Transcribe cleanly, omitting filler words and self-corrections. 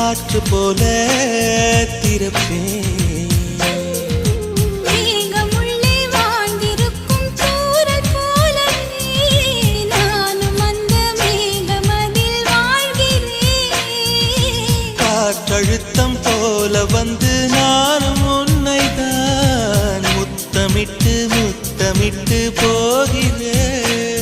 காற்று போல திறப்பேன். காற்றழுத்தம் போல வந்து நானும் உன்னைதான் முத்தமிட்டு முத்தமிட்டு போகிறேன்.